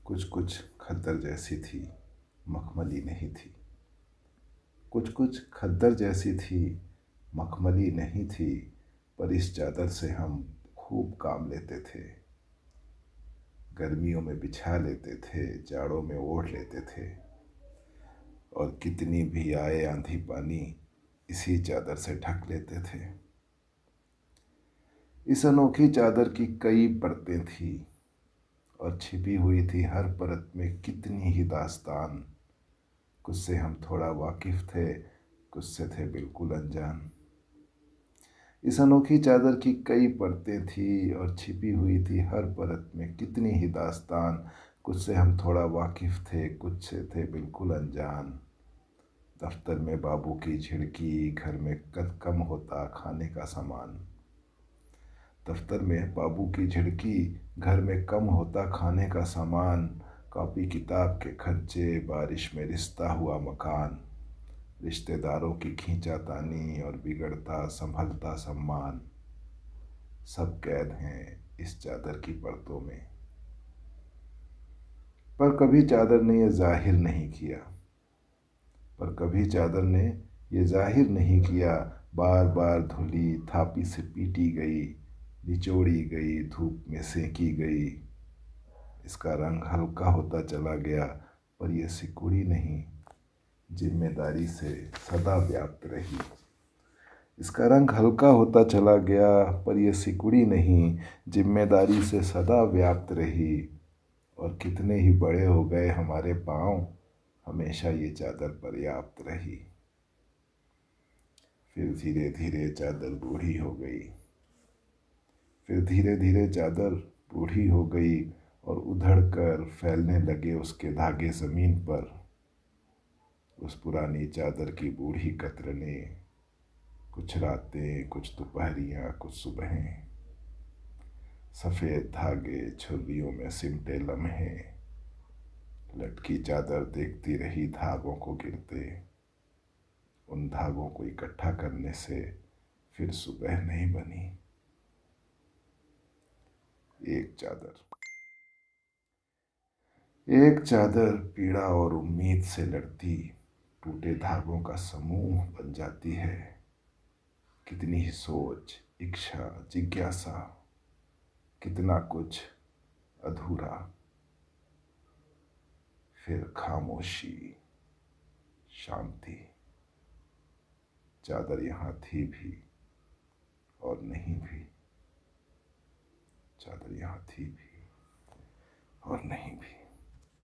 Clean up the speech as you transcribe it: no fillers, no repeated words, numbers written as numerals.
कुछ कुछ खद्दर जैसी थी, मखमली नहीं थी। कुछ कुछ खद्दर जैसी थी, मखमली नहीं थी। पर इस चादर से हम खूब काम लेते थे। गर्मियों में बिछा लेते थे, जाड़ों में ओढ़ लेते थे। और कितनी भी आए आंधी पानी, इसी चादर से ढक लेते थे। इस अनोखी चादर की कई परतें थी और छिपी हुई थी हर परत में कितनी ही दास्तान। कुछ से हम थोड़ा वाकिफ थे, कुछ से थे बिल्कुल अनजान। इस अनोखी चादर की कई परतें थी और छिपी हुई थी हर परत में कितनी ही दास्तान। कुछ से हम थोड़ा वाकिफ थे, कुछ से थे बिल्कुल अनजान। दफ्तर में बाबू की झिड़की, घर में कद कम होता खाने का सामान। दफ्तर में बाबू की झिड़की, घर में कम होता खाने का सामान। कॉपी किताब के खर्चे, बारिश में रिश्ता हुआ मकान। रिश्तेदारों की खींचातानी और बिगड़ता संभलता सम्मान। सब कैद हैं इस चादर की परतों में। पर कभी चादर ने यह जाहिर नहीं किया, पर कभी चादर ने ये जाहिर नहीं किया। बार बार धुली, थापी से पीटी गई, निचोड़ी गई, धूप में सेंकी गई। इसका रंग हल्का होता चला गया, पर यह सिकुड़ी नहीं, जिम्मेदारी से सदा व्याप्त रही। इसका रंग हल्का होता चला गया, पर यह सिकुड़ी नहीं, जिम्मेदारी से सदा व्याप्त रही। और कितने ही बड़े हो गए हमारे पाँव, हमेशा ये चादर पर्याप्त रही। फिर धीरे धीरे चादर बूढ़ी हो गई। फिर धीरे धीरे चादर बूढ़ी हो गई और उधड़ कर फैलने लगे उसके धागे ज़मीन पर। उस पुरानी चादर की बूढ़ी कतरनें, कुछ रातें, कुछ दोपहरियाँ, कुछ सुबहें। सफ़ेद धागे छुर्रियों में सिमटे लम्हे। लटकी चादर देखती रही धागों को गिरते। उन धागों को इकट्ठा करने से फिर सुबह नहीं बनी। एक चादर, एक चादर पीड़ा और उम्मीद से लड़ती टूटे धागों का समूह बन जाती है। कितनी ही सोच, इच्छा, जिज्ञासा, कितना कुछ अधूरा। फिर खामोशी, शांति। चादर यहाँ थी भी और नहीं भी। चादर यहाँ थी भी और नहीं भी।